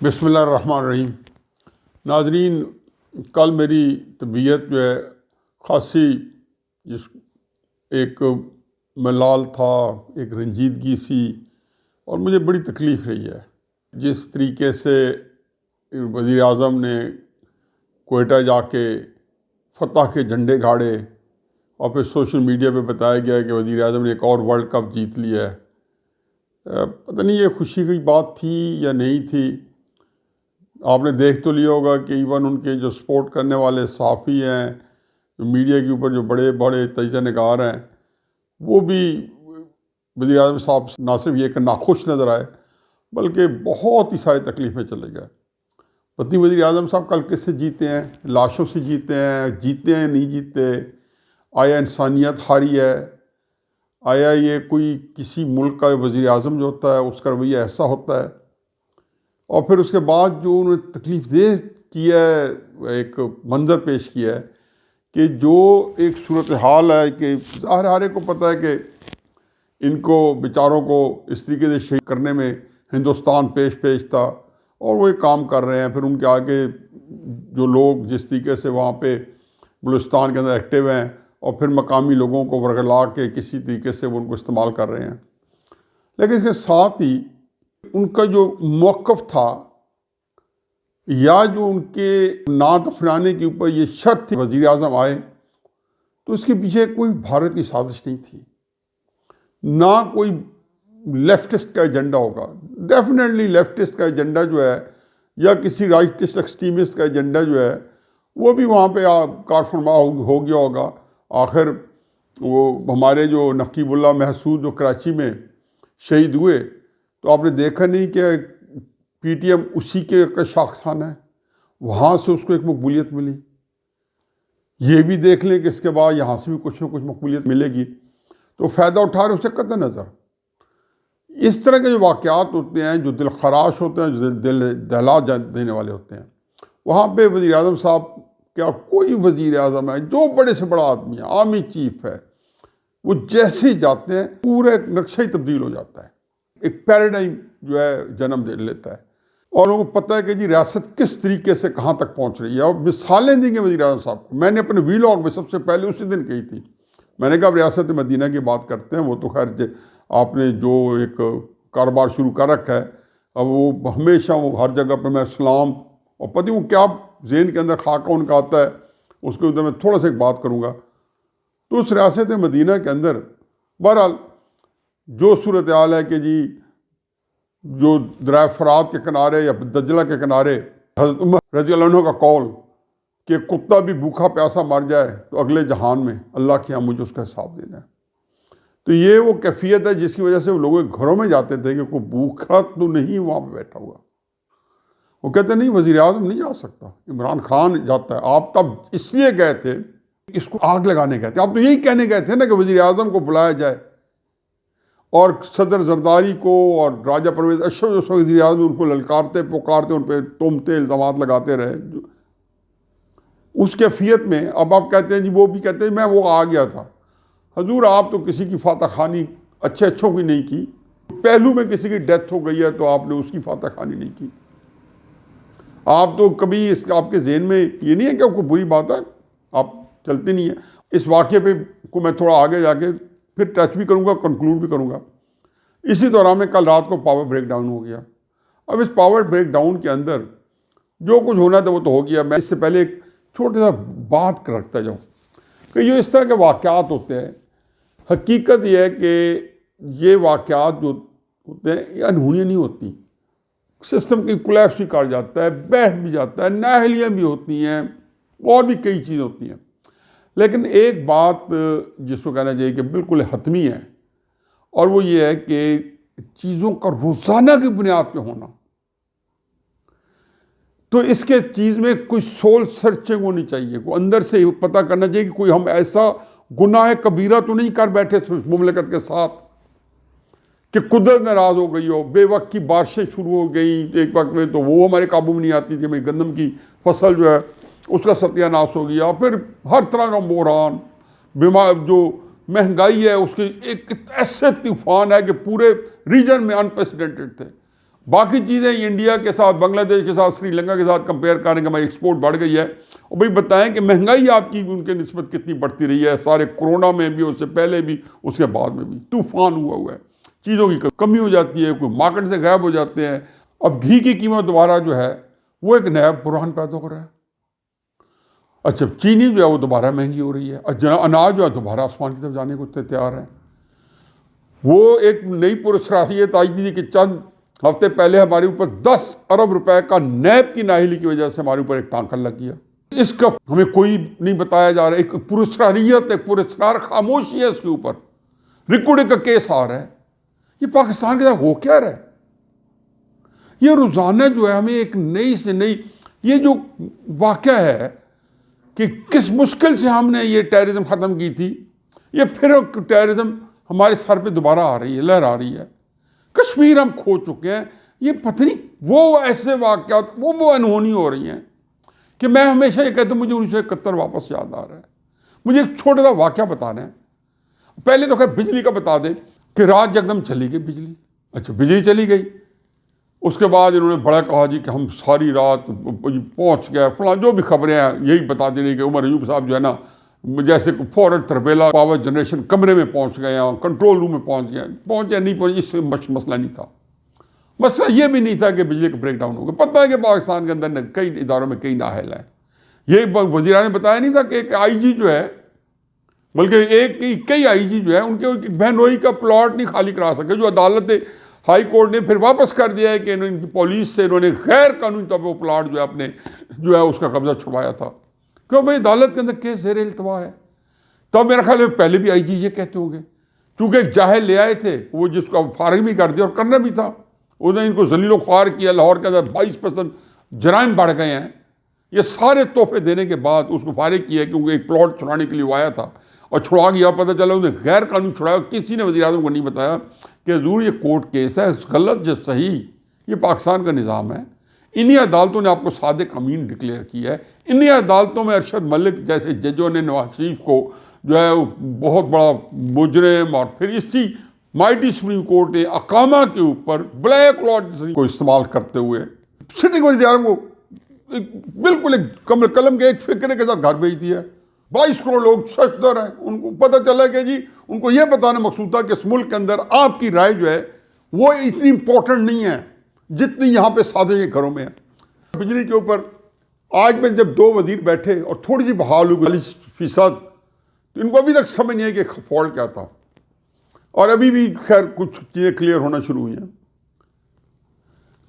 بسم اللہ الرحمن الرحیم۔ ناظرین، کل میری طبیعت جو ہے خاصی ایک ملال تھا، ایک رنجیدگی سی، اور مجھے بڑی تکلیف رہی ہے جس طریقے سے وزیر اعظم نے کوئٹہ جا کے فتح کے جھنڈے گاڑے اور پھر سوشل میڈیا پہ بتایا گیا کہ وزیر اعظم نے ایک اور ورلڈ کپ جیت لیا ہے۔ پتہ نہیں یہ خوشی کی بات تھی یا نہیں تھی۔ آپ نے دیکھ تو لیا ہوگا کہ ایون ان کے جو سپورٹ کرنے والے صحافی ہیں، جو میڈیا کے اوپر جو بڑے بڑے تجزیہ نگار ہیں، وہ بھی وزیر اعظم صاحب نہ صرف یہ کہ ناخوش نظر آئے بلکہ بہت ہی سارے تکلیف میں چلے گئے۔ پتہ وزیر اعظم صاحب کل کس سے جیتے ہیں؟ لاشوں سے جیتے ہیں نہیں جیتے؟ آیا انسانیت ہاری ہے؟ آیا یہ کوئی کسی ملک کا وزیر اعظم جو ہوتا ہے اس کا رویہ ایسا ہوتا ہے؟ اور پھر اس کے بعد جو انہوں نے تکلیف دہ کیا ہے، ایک منظر پیش کیا ہے کہ جو ایک صورتحال ہے کہ ہر ایک کو پتہ ہے کہ ان کو بیچاروں کو اس طریقے سے شہید کرنے میں ہندوستان پیش تھا، اور وہ ایک کام کر رہے ہیں۔ پھر ان کے آگے جو لوگ جس طریقے سے وہاں پہ بلوچستان کے اندر ایکٹیو ہیں اور پھر مقامی لوگوں کو ورگلا کے کسی طریقے سے وہ ان کو استعمال کر رہے ہیں، لیکن اس کے ساتھ ہی ان کا جو موقف تھا یا جو ان کے نا دفنانے کے اوپر یہ شرط تھی وزیر اعظم آئے، تو اس کے پیچھے کوئی بھارت کی سازش نہیں تھی، نہ کوئی لیفٹسٹ کا ایجنڈا ہوگا۔ ڈیفینیٹلی لیفٹسٹ کا ایجنڈا جو ہے یا کسی رائٹسٹ ایکسٹریمسٹ کا ایجنڈا جو ہے وہ بھی وہاں پہ کار فرما ہو گیا ہوگا۔ آخر وہ ہمارے جو نقیب اللہ محسود جو کراچی میں شہید ہوئے، تو آپ نے دیکھا نہیں کہ پی ٹی ایم اسی کے شاخسانہ ہے، وہاں سے اس کو ایک مقبولیت ملی۔ یہ بھی دیکھ لیں کہ اس کے بعد یہاں سے بھی کچھ نہ کچھ مقبولیت ملے گی، تو فائدہ اٹھا رہے اسے قطع نظر۔ اس طرح کے جو واقعات ہوتے ہیں، جو دل خراش ہوتے ہیں، جو دل دہلا دینے والے ہوتے ہیں، وہاں پہ وزیر اعظم صاحب کیا کوئی وزیر اعظم ہے جو بڑے سے بڑا آدمی ہے، آرمی چیف ہے، وہ جیسے جاتے ہیں پورا نقشہ ہی تبدیل ہو جاتا ہے، ایک پیراڈائم جو ہے جنم دے لیتا ہے، اور لوگوں کو پتہ ہے کہ جی ریاست کس طریقے سے کہاں تک پہنچ رہی ہے، اور مثالیں دیں گے وزیر اعظم صاحب کو۔ میں نے اپنے ویلاگ میں سب سے پہلے اسی دن کہی تھی، میں نے کہا اب ریاست مدینہ کی بات کرتے ہیں، وہ تو خیر آپ نے جو ایک کاروبار شروع کر رکھا ہے، اب وہ ہمیشہ وہ ہر جگہ پہ میں اسلام اور پتہ وہ کیا ذہن کے اندر خاکہ ان کا آتا ہے، اس کے اندر میں تھوڑا سا ایک بات کروں گا۔ تو اس ریاست مدینہ کے اندر بہرحال جو صورتحال ہے کہ جی جو دریا فرات کے کنارے یا دجلہ کے کنارے حضرت عمر رضی اللہ عنہ کا قول کہ کتا بھی بھوکا پیاسا مر جائے تو اگلے جہان میں اللہ کے یہاں مجھے اس کا حساب دینا ہے، تو یہ وہ کیفیت ہے جس کی وجہ سے وہ لوگوں کے گھروں میں جاتے تھے کہ کوئی بھوکا تو نہیں وہاں پہ بیٹھا ہوا۔ وہ کہتے نہیں وزیر اعظم نہیں جا سکتا، عمران خان جاتا ہے۔ آپ تب اس لیے گئے تھے، اس کو آگ لگانے گئے تھے، آپ تو یہی کہنے گئے تھے نا کہ وزیر اعظم کو بلایا جائے، اور صدر زرداری کو اور راجہ پرویز اشرف جو وزیر اعظم ان کو للکارتے پکارتے، ان پہ تہمتیں الزامات لگاتے رہے۔ اس کیفیت میں اب آپ کہتے ہیں جی وہ بھی کہتے ہیں میں وہ آ گیا تھا۔ حضور آپ تو کسی کی فاتح خانی اچھوں کی نہیں کی، پہلو میں کسی کی ڈیتھ ہو گئی ہے تو آپ نے اس کی فاتح خانی نہیں کی۔ آپ تو کبھی آپ کے ذہن میں یہ نہیں ہے کہ آپ کو بری بات ہے، آپ چلتے نہیں ہیں۔ اس واقعے پہ کو میں تھوڑا آگے جا کے پھر ٹچ بھی کروں گا، کنکلوڈ بھی کروں گا۔ اسی دوران میں کل رات کو پاور بریک ڈاؤن ہو گیا۔ اب اس پاور بریک ڈاؤن کے اندر جو کچھ ہونا تھا وہ تو ہو گیا۔ میں اس سے پہلے ایک چھوٹا سا بات رکھتا جاؤں کہ جو اس طرح کے واقعات ہوتے ہیں، حقیقت یہ ہے کہ یہ واقعات جو ہوتے ہیں یہ انہونی نہیں ہوتی، سسٹم کی کولیپس بھی کر جاتا ہے، بیٹھ بھی جاتا ہے، نااہلیاں بھی ہوتی ہیں، اور بھی کئی چیزیں ہوتی ہیں، لیکن ایک بات جس کو کہنا چاہیے کہ بالکل حتمی ہے، اور وہ یہ ہے کہ چیزوں کا روزانہ کی بنیاد پہ ہونا۔ تو اس کے چیز میں کوئی سول سرچنگ ہونی چاہیے، کوئی اندر سے پتہ کرنا چاہیے کہ کوئی ہم ایسا گناہ کبیرہ تو نہیں کر بیٹھے مملکت کے ساتھ کہ قدرت ناراض ہو گئی ہو، بے وقت کی بارشیں شروع ہو گئیں ایک وقت میں تو وہ ہمارے قابو میں نہیں آتی تھی، ہماری گندم کی فصل جو ہے اس کا ستیہ ناش ہو گیا، پھر ہر طرح کا بحران، بیمار جو مہنگائی ہے اس کے ایک ایسے طوفان ہے کہ پورے ریجن میں انپریسیڈنٹڈ تھے، باقی چیزیں انڈیا کے ساتھ، بنگلہ دیش کے ساتھ، سری لنکا کے ساتھ کمپیئر کریں کہ ہماری ایکسپورٹ بڑھ گئی ہے، اور بھائی بتائیں کہ مہنگائی آپ کی ان کے نسبت کتنی بڑھتی رہی ہے، سارے کورونا میں بھی، اس سے پہلے بھی، اس کے بعد میں بھی طوفان ہوا ہے، چیزوں کی کمی ہو جاتی ہے، کوئی مارکیٹ سے غائب ہو جاتے ہیں. اب گھی کی قیمت دوبارہ جو ہے وہ ایک نیا بحران پیدا ہو رہا ہے. اچھا چینی جو ہے وہ دوبارہ مہنگی ہو رہی ہے، اناج جو ہے دوبارہ آسمان کی طرف جانے کو تیار ہے. وہ ایک نئی پراسرافیت آئی تھی کہ چند ہفتے پہلے ہمارے اوپر 10 ارب روپے کا نیب کی نااہلی کی وجہ سے ہمارے اوپر ایک ٹانکر لگ گیا. اس کا ہمیں کوئی نہیں بتایا جا رہا. ایک پراسراریت، ایک پراسرار خاموشی ہے اس کے اوپر. ریکارڈنگ کا کیس آ رہا ہے. یہ پاکستان کے ساتھ ہو کیا رہا ہے؟ یہ روزانہ جو ہے ہمیں ایک نئی سے نئی، یہ جو واقعہ ہے کہ کس مشکل سے ہم نے یہ ٹیررزم ختم کی تھی، یہ پھر ٹیررزم ہمارے سر پہ دوبارہ آ رہی ہے، لہر آ رہی ہے. کشمیر ہم کھو چکے ہیں. یہ پتہ نہیں وہ ایسے واقعات وہ انہونی ہو رہی ہیں کہ میں ہمیشہ یہ کہتا ہوں مجھے 1971 واپس یاد آ رہا ہے. مجھے ایک چھوٹا سا واقعہ بتانا ہے. پہلے تو خیر بجلی کا بتا دیں کہ رات یکدم چلی گئی بجلی. اچھا بجلی چلی گئی، اس کے بعد انہوں نے بڑا کہا جی کہ ہم ساری رات پہنچ گئے فلاں، جو بھی خبریں ہیں یہی بتا دیں کہ عمر ایوب صاحب جو ہے نا جیسے فوراً تربیلا پاور جنریشن کمرے میں پہنچ گئے ہیں، کنٹرول روم میں پہنچے نہیں پہنچے، اس میں مسئلہ نہیں تھا. مسئلہ یہ بھی نہیں تھا کہ بجلی کا بریک ڈاؤن ہوگا. پتہ ہے کہ پاکستان کے اندر کئی اداروں میں کئی نااہل ہیں. یہ وزیر اعظم نے بتایا نہیں تھا کہ ایک آئی جی جو ہے، بلکہ کئی آئی جی جو ہے ان کے بہنوئی کا پلاٹ نہیں خالی کرا سکے، جو عدالت ہائی کورٹ نے پھر واپس کر دیا ہے کہ ان کی پولیس سے انہوں نے غیر قانونی طور پہ وہ پلاٹ جو ہے اپنے جو ہے اس کا قبضہ چھڑوایا تھا. کیوں بھائی عدالت کے اندر کیس زیر التوا ہے. تب میرا خیال ہے پہلے بھی آئی جی یہ کہتے ہوں گے، چونکہ ایک جاہل لے آئے تھے وہ جس کو فارغ بھی کر دیا اور کرنا بھی تھا. انہوں نے ان کو ذلیل و خوار کیا. لاہور کے اندر 22% جرائم بڑھ گئے ہیں. یہ سارے تحفے دینے کے بعد اس کو فارغ کیا کیونکہ ایک پلاٹ چھڑانے کے لیے وہ آیا تھا اور چھڑا گیا. پتہ چلا انہیں غیر قانونی چھڑایا. کسی نے وزیر اعظم کو نہیں بتایا کہ حضور یہ کورٹ کیس ہے، غلط یا صحیح، یہ پاکستان کا نظام ہے. انہی عدالتوں نے آپ کو صادق امین ڈکلیئر کیا ہے. انہی عدالتوں میں ارشد ملک جیسے ججوں نے نواز شریف کو جو ہے بہت بڑا مجرم، اور پھر اسی مائٹی سپریم کورٹ نے اقامہ کے اوپر بلیک لاٹ کو استعمال کرتے ہوئے سٹنگ وزیر اعظم کو بالکل ایک قلم کے ایک فکرے کے ساتھ گھر بھیج دیا. 22 کروڑ لوگ سچدر ہیں. ان کو پتہ چلا کہ جی ان کو یہ بتانا مقصود تھا کہ اس ملک کے اندر آپ کی رائے جو ہے وہ اتنی امپورٹنٹ نہیں ہے جتنی یہاں پہ سادے کے گھروں میں ہے. بجلی کے اوپر آج میں جب 2 وزیر بیٹھے اور تھوڑی سی بحال ہوئی 40%، تو ان کو ابھی تک سمجھ نہیں ہے کہ فالٹ کیا تھا، اور ابھی بھی خیر کچھ چیزیں کلیئر ہونا شروع ہوئی ہیں.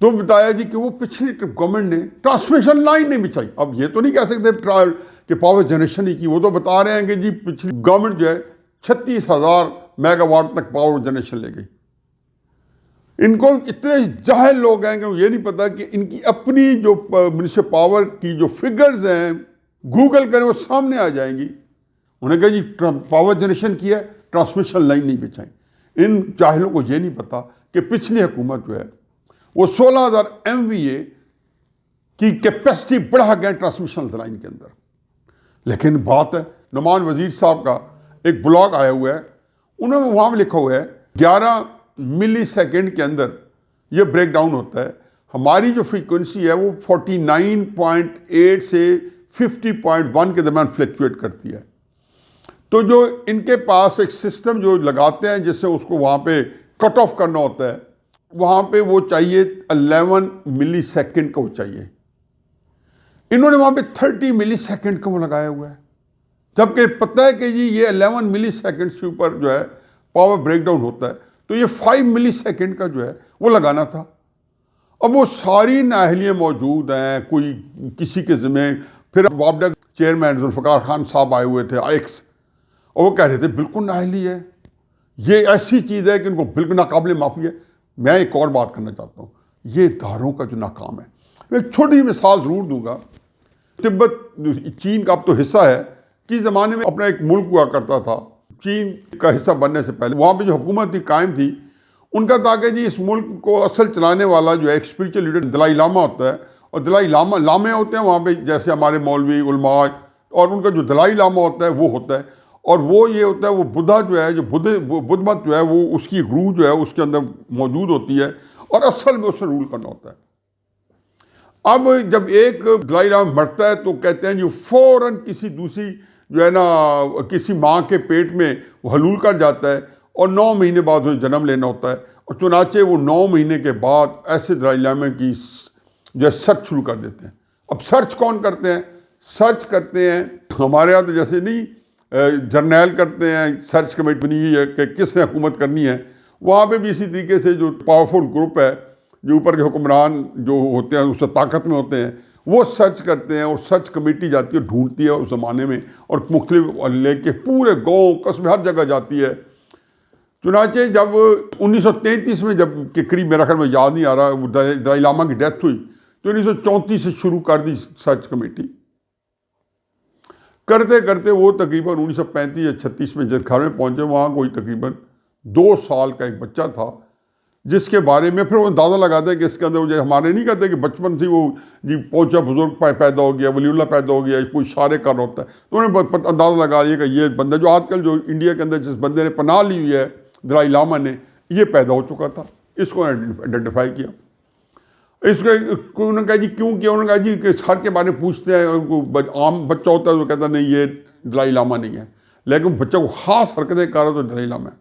تو بتایا جی کہ وہ پچھلی گورنمنٹ نے ٹرانسمیشن لائن نہیں بچھائی. اب یہ تو نہیں کہہ سکتے کہ پاور جنریشن ہی کی. وہ تو بتا رہے ہیں کہ جی پچھلی گورنمنٹ جو ہے 36,000 میگا واٹ تک پاور جنریشن لے گئی. ان کو اتنے جاہل لوگ ہیں کہ یہ نہیں پتا کہ ان کی اپنی جو منسٹر پاور کی جو فگرز ہیں گوگل کریں وہ سامنے آ جائیں گی. انہیں کہا جی پاور جنریشن کی ہے، ٹرانسمیشن لائن نہیں بچھائیں. ان جاہلوں کو یہ نہیں پتا کہ پچھلی حکومت جو ہے وہ 16,000 MVA کی کیپیسٹی بڑھا گئے ٹرانسمیشن لائن کے اندر. لیکن بات ہے نعمان وزیر صاحب کا ایک بلاگ آیا ہوا ہے، انہوں نے وہاں میں لکھا ہوا ہے 11 ملی سیکنڈ کے اندر یہ بریک ڈاؤن ہوتا ہے. ہماری جو فریکوینسی ہے وہ 49.8 سے 50.1 کے درمیان فلیکچویٹ کرتی ہے. تو جو ان کے پاس ایک سسٹم جو لگاتے ہیں جس سے اس کو وہاں پہ کٹ آف کرنا ہوتا ہے، وہاں پہ وہ چاہیے 11 ملی سیکنڈ کا وہ چاہیے. انہوں نے وہاں پہ 30 ملی سیکنڈ کا وہ لگایا ہوا ہے، جبکہ پتہ ہے کہ جی یہ 11 ملی سیکنڈ کے اوپر جو ہے پاور بریک ڈاؤن ہوتا ہے، تو یہ 5 ملی سیکنڈ کا جو ہے وہ لگانا تھا. اب وہ ساری نااہلیاں موجود ہیں، کوئی کسی کے ذمہ. پھر وابڈا چیئرمین ذوالفقار خان صاحب آئے ہوئے تھے ایکس، اور وہ کہہ رہے تھے بالکل نااہلی ہے، یہ ایسی چیز ہے کہ ان کو بالکل ناقابل معافی ہے. میں ایک اور بات کرنا چاہتا ہوں، یہ اداروں کا جو ناکام ہے. میں ایک چھوٹی مثال ضرور دوں گا. تبت چین کا اب تو حصہ ہے، کس زمانے میں اپنا ایک ملک ہوا کرتا تھا چین کا حصہ بننے سے پہلے. وہاں پہ جو حکومت تھی قائم تھی، ان کا تھا کہ جی اس ملک کو اصل چلانے والا جو ہے ایک اسپریچل لیڈر دلائی لاما ہوتا ہے، اور دلائی لامے ہوتے ہیں وہاں پہ جیسے ہمارے مولوی علماء، اور ان کا جو دلائی لاما ہوتا ہے وہ ہوتا ہے. اور وہ یہ ہوتا ہے وہ بدھا جو ہے، جو بدھ مت جو ہے وہ اس کی روح جو ہے اس کے اندر موجود ہوتی ہے، اور اصل میں اسے رول کرنا ہوتا ہے۔ اب جب ایک دلائی لاما مرتا ہے تو کہتے ہیں جو فوراً کسی دوسری جو ہے نا کسی ماں کے پیٹ میں وہ حلول کر جاتا ہے اور 9 مہینے بعد اسے جنم لینا ہوتا ہے، اور چنانچہ وہ 9 مہینے کے بعد ایسے دلائی لاما کی جو ہے سرچ شروع کر دیتے ہیں۔ اب سرچ کون کرتے ہیں؟ سرچ کرتے ہیں ہمارے یہاں تو جیسے نہیں جرنیل کرتے ہیں، سرچ کمیٹی بنی ہوئی ہے کہ کس نے حکومت کرنی ہے، وہاں پہ بھی اسی طریقے سے جو پاورفل گروپ ہے، جو اوپر کے حکمران جو ہوتے ہیں اس سے طاقت میں ہوتے ہیں، وہ سرچ کرتے ہیں، اور سرچ کمیٹی جاتی ہے ڈھونڈتی ہے اس زمانے میں، اور مختلف لے کے پورے گاؤں قصبے ہر جگہ جاتی ہے۔ چنانچہ جب 1933 میں جب کے قریب، میرا خیال میں یاد نہیں آ رہا، وہ دلائی لاما کی ڈیتھ ہوئی تو 1934 سے شروع کر دی سرچ کمیٹی۔ کرتے کرتے وہ تقریباً 1935 یا 36 میں جس گھر میں پہنچے، وہاں کوئی تقریباً 2 سال کا ایک بچہ تھا، جس کے بارے میں پھر وہ اندازہ لگاتے ہیں کہ اس کے اندر جو ہمارے نہیں کہتے کہ بچپن سے وہ جی پہنچا بزرگ پیدا ہو گیا، ولی اللہ پیدا ہو گیا، کوئی اشارے کر ہوتا ہے، تو انہوں نے اندازہ لگا لیا کہ یہ بندہ جو آج کل جو انڈیا کے اندر جس بندے نے پناہ لی ہوئی ہے دلائی لاما نے، یہ پیدا ہو چکا تھا۔ اس کو آئیڈینٹیفائی کیا۔ اس کو انہوں نے کہا جی کیوں کیا؟ انہوں نے کہا جی کہ ہر کے بارے میں پوچھتے ہیں، عام بچہ ہوتا ہے تو کہتا نہیں یہ دلائی لاما نہیں ہے، لیکن بچہ کو خاص حرکتیں کر رہا تو دلائی لاما ہے۔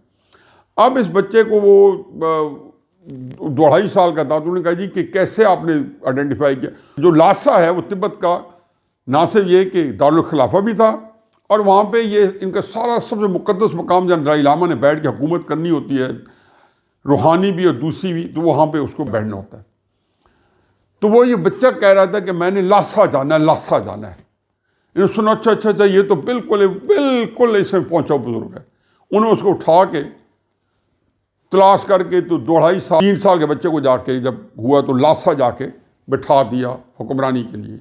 اب اس بچے کو وہ 2.5 سال کا تھا، تو انہوں نے کہا جی کہ کیسے آپ نے آئیڈینٹیفائی کیا؟ جو لاسا ہے وہ تبت کا نہ صرف یہ کہ دارالخلافہ بھی تھا، اور وہاں پہ یہ ان کا سارا سب سے مقدس مقام جہاں دلائی لاما نے بیٹھ کے حکومت کرنی ہوتی ہے، روحانی بھی اور دوسری بھی، تو وہاں پہ اس کو بیٹھنا ہوتا ہے۔ تو وہ یہ بچہ کہہ رہا تھا کہ میں نے لاسا جانا ہے، لاسا جانا ہے۔ انہوں نے سنا اچھا یہ تو بالکل اس میں پہنچا بزرگ ہے۔ انہوں نے اس کو اٹھا کے تلاش کر کے تو 2.5 سال 3 سال کے بچے کو جا کے جب ہوا تو لاسا جا کے بٹھا دیا حکمرانی کے لیے۔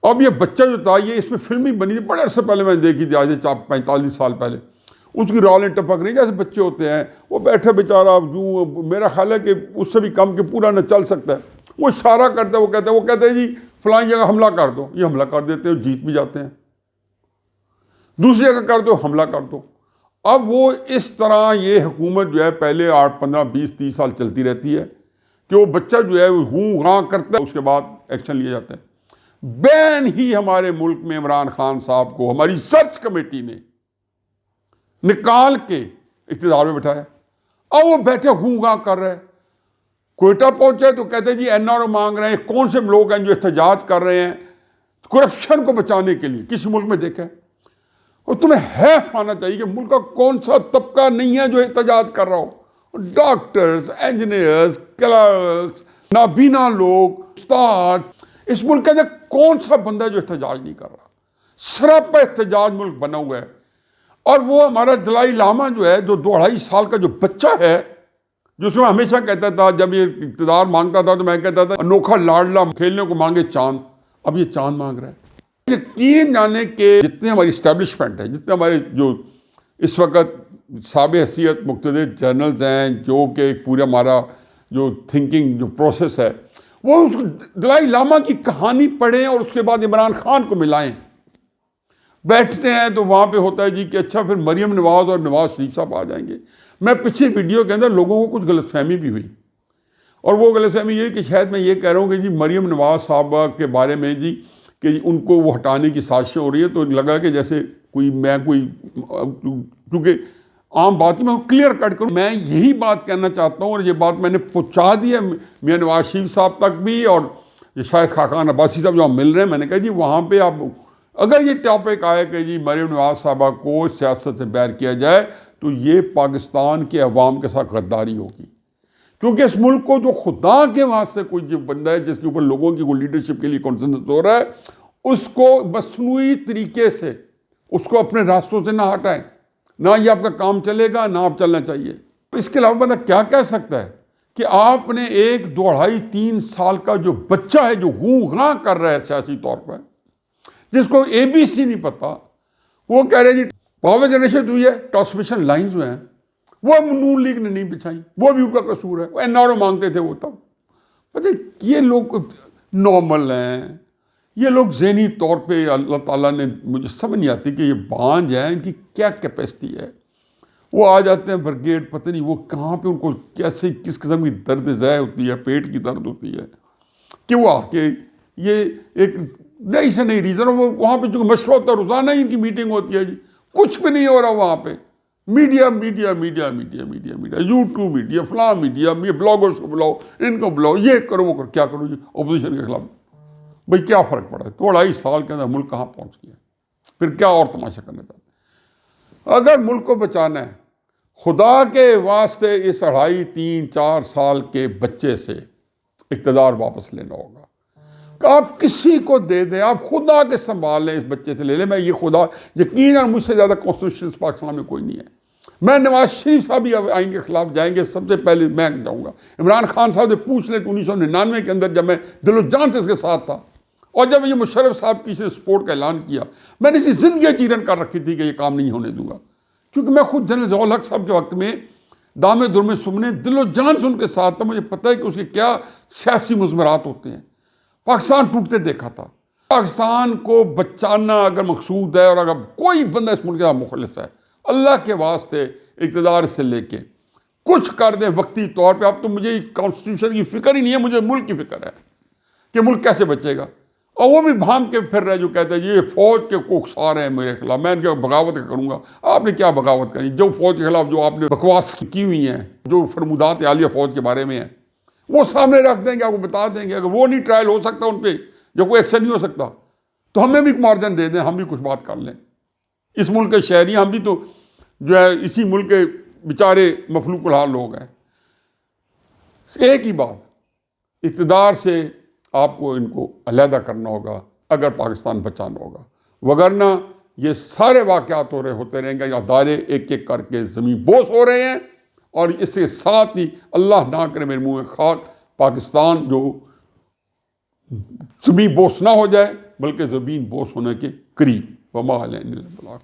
اب یہ بچہ جو تھا، یہ اس میں فلم ہی بنی تھی، بڑے عرصے پہلے میں نے دیکھی تھی، آج سے 45 سال پہلے۔ اس کی رالیں ٹپک رہی جیسے بچے ہوتے ہیں، وہ بیٹھے بیچارہ جو میرا خیال ہے کہ اس سے بھی کم کہ پورا نہ چل سکتا ہے، وہ اشارہ کرتا ہے، وہ کہتے ہیں جی فلاں جگہ حملہ کر دو، یہ حملہ کر دیتے ہیں، جیت بھی جاتے ہیں۔ دوسری جگہ کر دو، حملہ کر دو۔ اب وہ اس طرح یہ حکومت جو ہے پہلے 8 15 20 30 سال چلتی رہتی ہے کہ وہ بچہ جو ہے وہ ہوں ہاں کرتا ہے، اس کے بعد ایکشن لیے جاتے ہیں۔ بین ہی ہمارے ملک میں عمران خان صاحب کو ہماری سرچ کمیٹی نے نکال کے اقتدار میں بٹھایا، اور وہ بیٹھے ہوں ہاں کر رہے ہیں۔ کوئٹہ پہنچے تو کہتے ہیں جی این آر او مانگ رہے ہیں، کون سے لوگ ہیں جو احتجاج کر رہے ہیں کرپشن کو بچانے کے لیے؟ کسی ملک میں دیکھیں؟ اور تمہیں حیف آنا چاہیے کہ ملک کا کون سا طبقہ نہیں ہے جو احتجاج کر رہا ہو؟ ڈاکٹرز، انجینئرز، کلرکس، نابینا لوگ، استاد، اس ملک کے اندر کون سا بندہ جو احتجاج نہیں کر رہا؟ سراپا احتجاج ملک بنا ہوا ہے۔ اور وہ ہمارا دلائی لاما جو ہے، جو 2.5 سال کا جو بچہ ہے، جو میں ہمیشہ کہتا تھا جب یہ اقتدار مانگتا تھا تو میں کہتا تھا انوکھا لاڈلا کھیلنے کو مانگے چاند، اب یہ چاند مانگ رہا ہے۔ یقین جانے کہ جتنے ہماری اسٹیبلشمنٹ ہے، جتنے ہمارے جو اس وقت صاحب حیثیت مقتدر جرنلز ہیں، جو کہ پورا ہمارا جو تھنکنگ جو پروسیس ہے، وہ اس دلائی لاما کی کہانی پڑھیں اور اس کے بعد عمران خان کو ملائیں۔ بیٹھتے ہیں تو وہاں پہ ہوتا ہے جی کہ اچھا پھر مریم نواز اور نواز شریف صاحب آ جائیں گے۔ میں پچھلی ویڈیو کے اندر لوگوں کو کچھ غلط فہمی بھی ہوئی، اور وہ غلط فہمی یہ کہ شاید میں یہ کہہ رہا ہوں کہ جی مریم نواز صاحبہ کے بارے میں جی کہ ان کو وہ ہٹانے کی سازشیں ہو رہی ہے، تو لگا کہ جیسے کیونکہ عام بات ہی میں کلیئر کٹ کروں، میں یہی بات کہنا چاہتا ہوں، اور یہ بات میں نے پہنچا دی ہے میاں نواز شریف صاحب تک بھی، اور شاید خاقان عباسی صاحب جو ہم مل رہے ہیں، میں نے کہا جی وہاں پہ آپ اگر یہ ٹاپک آئے کہ جی مریم نواز صاحبہ کو سیاست سے باہر کیا جائے تو یہ پاکستان کے عوام کے ساتھ غداری ہوگی، کیونکہ اس ملک کو جو خدا کے واسطے کوئی جو بندہ ہے جس کے اوپر لوگوں کی کوئی لیڈرشپ کے لیے کنسنسس ہو رہا ہے، اس کو مصنوعی طریقے سے اس کو اپنے راستوں سے نہ ہٹائیں، نہ یہ آپ کا کام چلے گا، نہ آپ چلنا چاہیے۔ اس کے علاوہ بندہ کیا کہہ سکتا ہے کہ آپ نے ایک 2.5 3 سال کا جو بچہ ہے جو ہوں ہاں کر رہا ہے سیاسی طور پر، جس کو ABC نہیں پتا، وہ کہہ رہے جی پاور جنریشن ہوئی ہے، ٹرانسمیشن لائنز ہوئے ہیں، وہ نون لیگ نے نہیں بچھائیں، وہ بھی ان کا قصور ہے، وہ NRO مانگتے تھے وہ تب۔ پتہ یہ لوگ نارمل ہیں، یہ لوگ ذہنی طور پہ اللہ تعالیٰ نے، مجھے سمجھ نہیں آتی کہ یہ بانج ہیں، ان کی کیا کیپیسٹی ہے۔ وہ آ جاتے ہیں بریگیڈ، پتہ نہیں وہ کہاں پہ ان کو کیسے کس قسم کی درد ذہ ہوتی ہے، پیٹ کی درد ہوتی ہے کہ وہ آ کے یہ ایک نئی سے نئی ریزن، وہ وہاں پہ جو مشورہ ہوتا ہے روزانہ ہی ان کی میٹنگ ہوتی ہے جی، کچھ بھی نہیں ہو رہا وہاں پہ، media media media media media media, YouTube media, فلاں میڈیا، یہ بلاگرس کو بلاؤ، ان کو بلاؤ، یہ کرو وہ کرو، کیا کرو جی اپوزیشن کے خلاف؟ بھئی کیا فرق پڑا ہے؟ 2.5 سال کے اندر ملک کہاں پہنچ گیا؟ پھر کیا اور تماشا کرنا چاہتے ہیں؟ اگر ملک کو بچانا ہے، خدا کے واسطے اس 2.5-3-4 سال کے بچے سے اقتدار واپس لینا ہوگا کہ آپ کسی کو دے دیں، آپ خدا کے سنبھال لیں، اس بچے سے لے لیں۔ میں یہ خدا یقیناً مجھ سے زیادہ کانسٹیٹیوشن پاکستان میں کوئی نہیں ہے۔ میں نواز شریف صاحب بھی آئین کے خلاف جائیں گے، سب سے پہلے میں جاؤں گا۔ عمران خان صاحب سے پوچھ لیں کہ 1999 کے اندر جب میں دل و جان سے اس کے ساتھ تھا، اور جب یہ مشرف صاحب کی سے سپورٹ کا اعلان کیا، میں نے اسی زندگی چیرن کر رکھی تھی کہ یہ کام نہیں ہونے دوں گا، کیونکہ میں خود جنرل ضیاء الحق صاحب کے وقت میں دامے درمے سمنے دل و جان سے ان کے ساتھ تھا۔ مجھے پتہ ہے کہ اس کے کیا سیاسی مضمرات ہوتے ہیں۔ پاکستان ٹوٹتے دیکھا تھا۔ پاکستان کو بچانا اگر مقصود ہے، اور اگر کوئی بندہ اس ملک کا مخلص ہے، اللہ کے واسطے اقتدار سے لے کے کچھ کر دیں وقتی طور پہ۔ اب تو مجھے کانسٹیٹیوشن کی فکر ہی نہیں ہے، مجھے ملک کی فکر ہے کہ ملک کیسے بچے گا۔ اور وہ بھی بھانگ کے پھر رہے جو کہتے ہیں یہ فوج کے کوکسار ہیں میرے خلاف، میں ان کے بغاوت کروں گا۔ آپ نے کیا بغاوت کرنی؟ جو فوج کے خلاف جو آپ نے بکواس کی ہوئی ہیں، جو فرمودات عالیہ فوج کے بارے میں ہیں، وہ سامنے رکھ دیں گے، آپ کو بتا دیں گے۔ اگر وہ نہیں ٹرائل ہو سکتا ان پہ، جو کوئی ایکشن نہیں ہو سکتا، تو ہمیں بھی مارجن دے دیں، ہم بھی کچھ بات کر لیں۔ اس ملک کے شہری، ہم بھی تو جو ہے اسی ملک کے بیچارے مفلوق الحال لوگ ہیں۔ ایک ہی بات، اقتدار سے آپ کو ان کو علیحدہ کرنا ہوگا اگر پاکستان بچانا ہوگا، وگرنہ یہ سارے واقعات ہوتے رہیں گے، ادارے ایک ایک کر کے زمین بوس ہو رہے ہیں، اور اس کے ساتھ ہی اللہ نہ کرے میرے منہ میں خاک، پاکستان جو زمین بوس نہ ہو جائے بلکہ زمین بوس ہونے کے قریب۔ وما علینا الا البلاغ۔